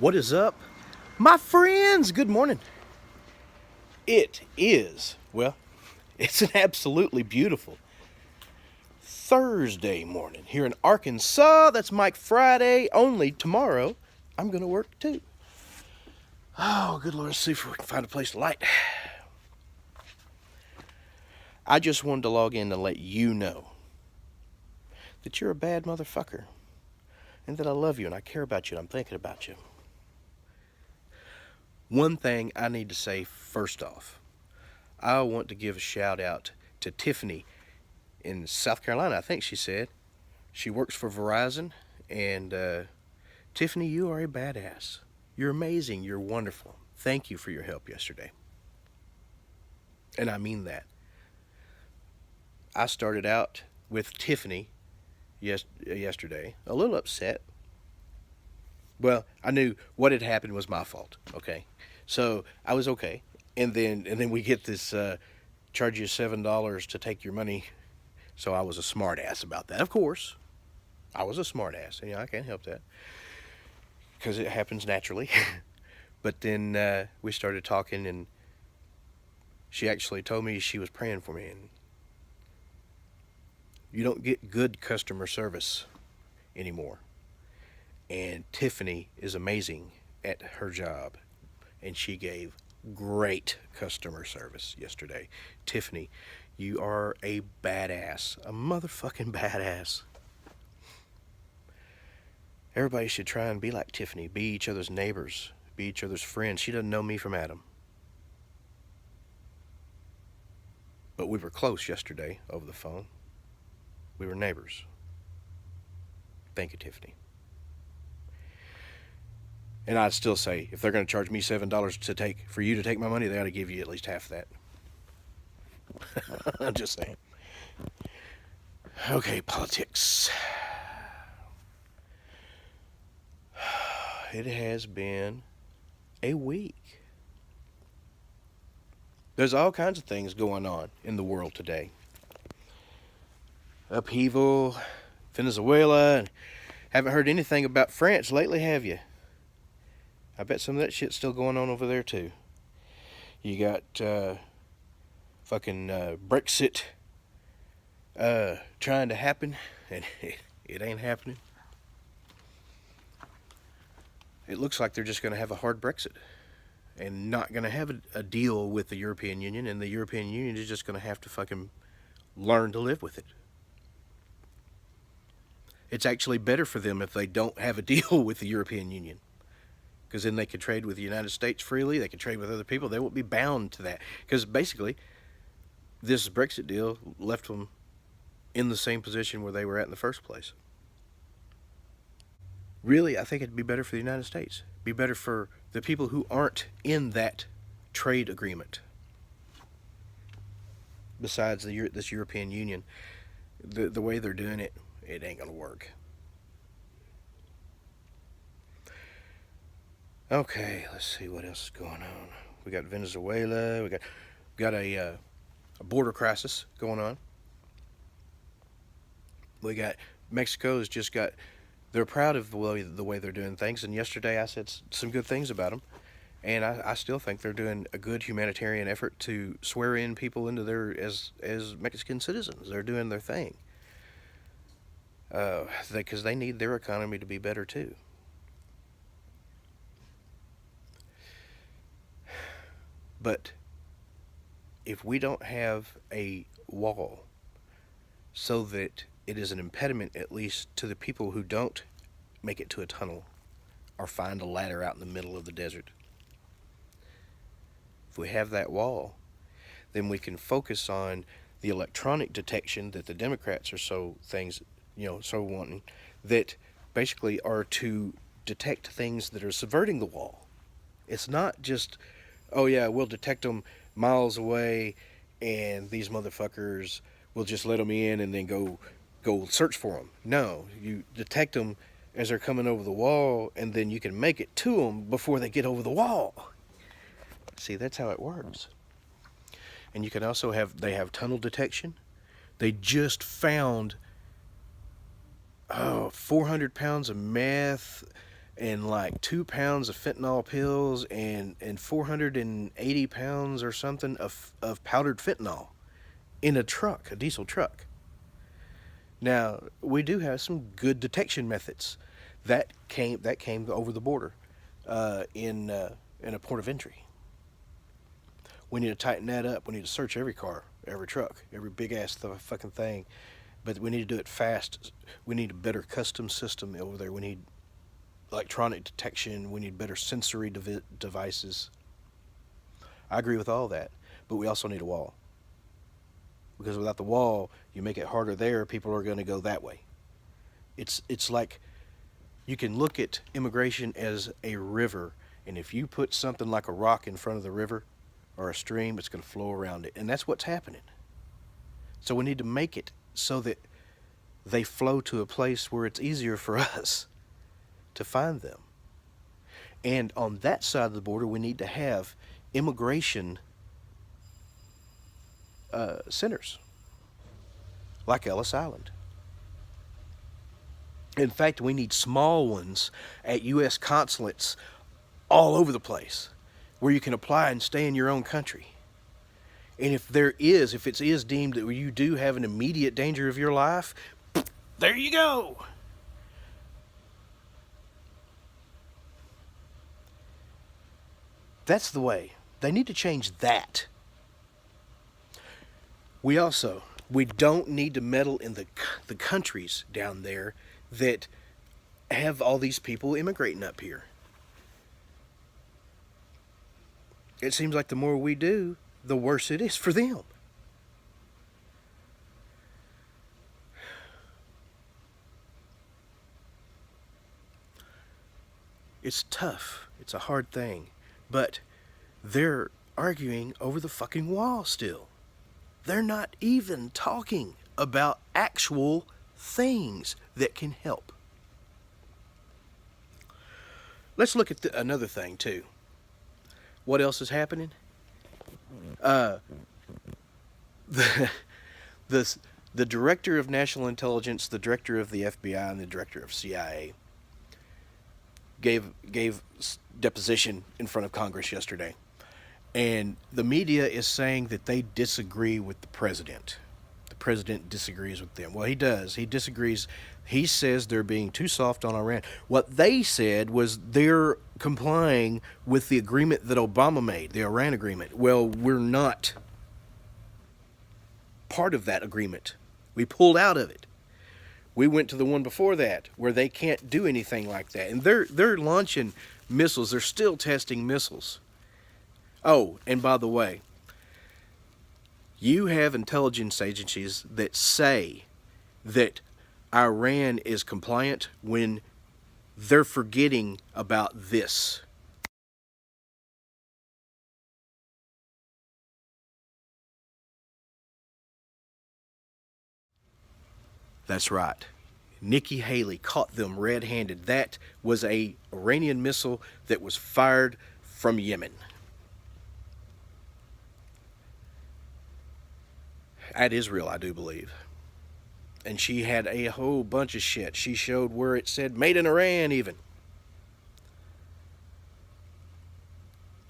What is up, my friends? Good morning. It is, well, it's an absolutely beautiful Thursday morning here in Arkansas. That's Mike Friday. Only tomorrow I'm going to work too. Oh, good Lord, let's see if we can find a place to light. I just wanted to log in to let you know that you're a bad motherfucker and that I love you and I care about you and I'm thinking about you. One thing I need to say first off, I want to give a shout out to Tiffany in South Carolina, I think she said. She works for Verizon, and Tiffany, you are a badass. You're amazing. You're wonderful. Thank you for your help yesterday. And I mean that. I started out with Tiffany yesterday, a little upset. Well, I knew what had happened was my fault, okay? So I was okay. And then we get this charge you $7 to take your money. So I was a smart ass about that. Of course, I was a smart ass. I can't help that because it happens naturally. But then we started talking, and she actually told me she was praying for me. And you don't get good customer service anymore. And Tiffany is amazing at her job, and she gave great customer service yesterday. Tiffany, you are a badass, a motherfucking badass. Everybody should try and be like Tiffany, be each other's neighbors, be each other's friends. She doesn't know me from Adam. But we were close yesterday over the phone. We were neighbors. Thank you, Tiffany. And I'd still say, if they're going to charge me $7 for you to take my money, they ought to give you at least half that. I'm just saying. Okay, politics. It has been a week. There's all kinds of things going on in the world today. Upheaval, Venezuela, and haven't heard anything about France lately, have you? I bet some of that shit's still going on over there too. You got fucking Brexit trying to happen, and it ain't happening. It looks like they're just going to have a hard Brexit and not going to have a deal with the European Union, and the European Union is just going to have to fucking learn to live with it. It's actually better for them if they don't have a deal with the European Union, because then they could trade with the United States freely. They could trade with other people. They won't be bound to that, because basically this Brexit deal left them in the same position where they were at in the first place. Really, I think it'd be better for the United States. Be better for the people who aren't in that trade agreement. Besides this European Union, the way they're doing it, it ain't gonna work. Okay, let's see what else is going on. We got Venezuela. We got a border crisis going on. We got Mexico's just got. They're proud of the way they're doing things. And yesterday I said some good things about them. And I still think they're doing a good humanitarian effort to swear in people into their as Mexican citizens. They're doing their thing. Because they need their economy to be better too. But if we don't have a wall so that it is an impediment, at least to the people who don't make it to a tunnel or find a ladder out in the middle of the desert, if we have that wall, then we can focus on the electronic detection that the Democrats are so wanting, that basically are to detect things that are subverting the wall. It's not just, oh yeah, we'll detect them miles away and these motherfuckers will just let them in and then go search for them. No, you detect them as they're coming over the wall, and then you can make it to them before they get over the wall. See, that's how it works. And you can also they have tunnel detection. They just found 400 pounds of meth, and like 2 pounds of fentanyl pills and 480 pounds or something of powdered fentanyl in a truck, a diesel truck. Now, we do have some good detection methods that came over the border in a port of entry. We need to tighten that up. We need to search every car, every truck, every big ass fucking thing. But we need to do it fast. We need a better custom system over there. We need electronic detection. We need better sensory devices. I agree with all that, but we also need a wall. Because without the wall, you make it harder there, people are going to go that way. It's like you can look at immigration as a river, and if you put something like a rock in front of the river or a stream, it's going to flow around it. And that's what's happening. So we need to make it so that they flow to a place where it's easier for us to find them. And on that side of the border, we need to have immigration centers like Ellis Island. In fact, we need small ones at U.S. consulates all over the place where you can apply and stay in your own country. And if it is deemed that you do have an immediate danger of your life, there you go. That's the way. They need to change that. We don't need to meddle in the countries down there that have all these people immigrating up here. It seems like the more we do, the worse it is for them. It's tough. It's a hard thing. But they're arguing over the fucking wall still. They're not even talking about actual things that can help. Let's look at another thing, too. What else is happening? The director of national intelligence, the director of the FBI, and the director of CIA gave deposition in front of Congress yesterday. And the media is saying that they disagree with the president. The president disagrees with them. Well, he does. He disagrees. He says they're being too soft on Iran. What they said was they're complying with the agreement that Obama made, the Iran agreement. Well, we're not part of that agreement. We pulled out of it. We went to the one before that where they can't do anything like that. And they're launching missiles. They're still testing missiles. Oh, and by the way, you have intelligence agencies that say that Iran is compliant when they're forgetting about this. That's right. Nikki Haley caught them red-handed. That was an Iranian missile that was fired from Yemen. At Israel, I do believe. And she had a whole bunch of shit. She showed where it said made in Iran even.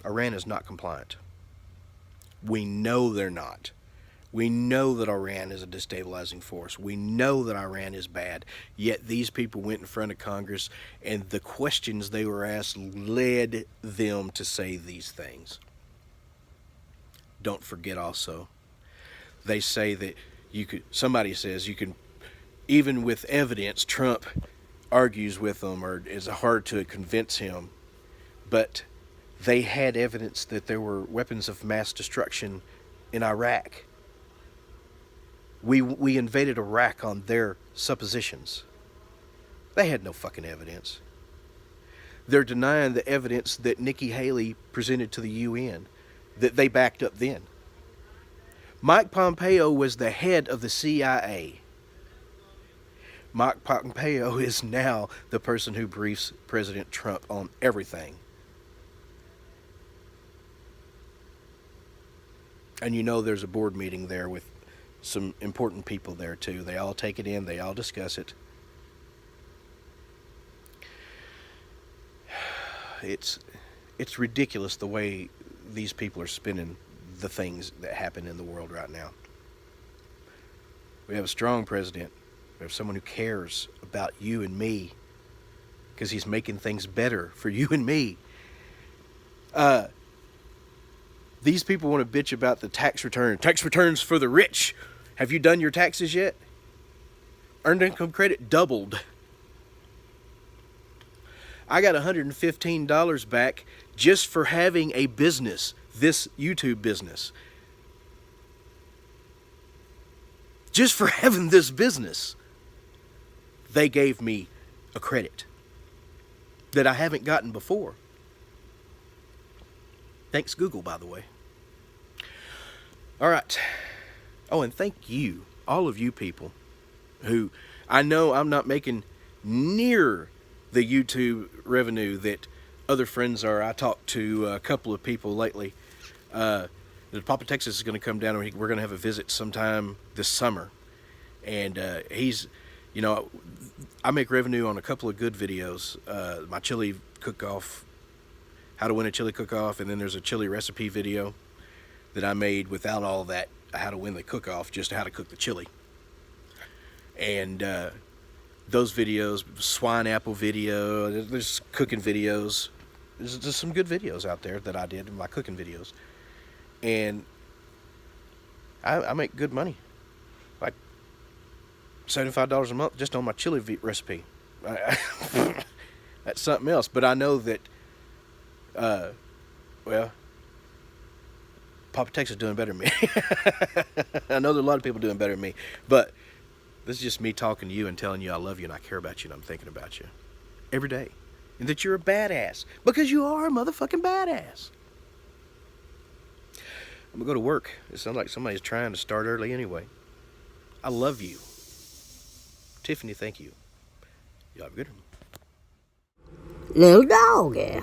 Iran is not compliant. We know they're not. We know that Iran is a destabilizing force. We know that Iran is bad. Yet these people went in front of Congress, and the questions they were asked led them to say these things. Don't forget also, they say that somebody says you can, even with evidence, Trump argues with them or is hard to convince him. But they had evidence that there were weapons of mass destruction in Iraq. We invaded Iraq on their suppositions. They had no fucking evidence. They're denying the evidence that Nikki Haley presented to the UN that they backed up then. Mike Pompeo was the head of the CIA. Mike Pompeo is now the person who briefs President Trump on everything. And you know there's a board meeting there with some important people there too. They all take it in, they all discuss it. it's ridiculous the way these people are spinning the things that happen in the world right now. We have a strong president. We have someone who cares about you and me because he's making things better for you and me. These people want to bitch about the tax return. Tax returns for the rich. Have you done your taxes yet? Earned income credit doubled. I got $115 back just for having a business, this YouTube business. Just for having this business, they gave me a credit that I haven't gotten before. Thanks, Google, by the way. All right. Oh, and thank you, all of you people who, I know I'm not making near the YouTube revenue that other friends are. I talked to a couple of people lately. Papa Texas is going to come down, and we're going to have a visit sometime this summer. And he's, you know, I make revenue on a couple of good videos. My chili cook-off, how to win a chili cook-off, and then there's a chili recipe video that I made without all that, how to win the cook-off, just how to cook the chili. And those videos, swine apple video, there's cooking videos. There's just some good videos out there that I did in my cooking videos. And I make good money, like $75 a month just on my chili recipe. That's something else. But I know that, well, Papa Texas is doing better than me. I know there are a lot of people doing better than me, but this is just me talking to you and telling you I love you and I care about you and I'm thinking about you every day. And that you're a badass. Because you are a motherfucking badass. I'm going to go to work. It sounds like somebody's trying to start early anyway. I love you. Tiffany, thank you. Y'all have a good one. Lil Doggy.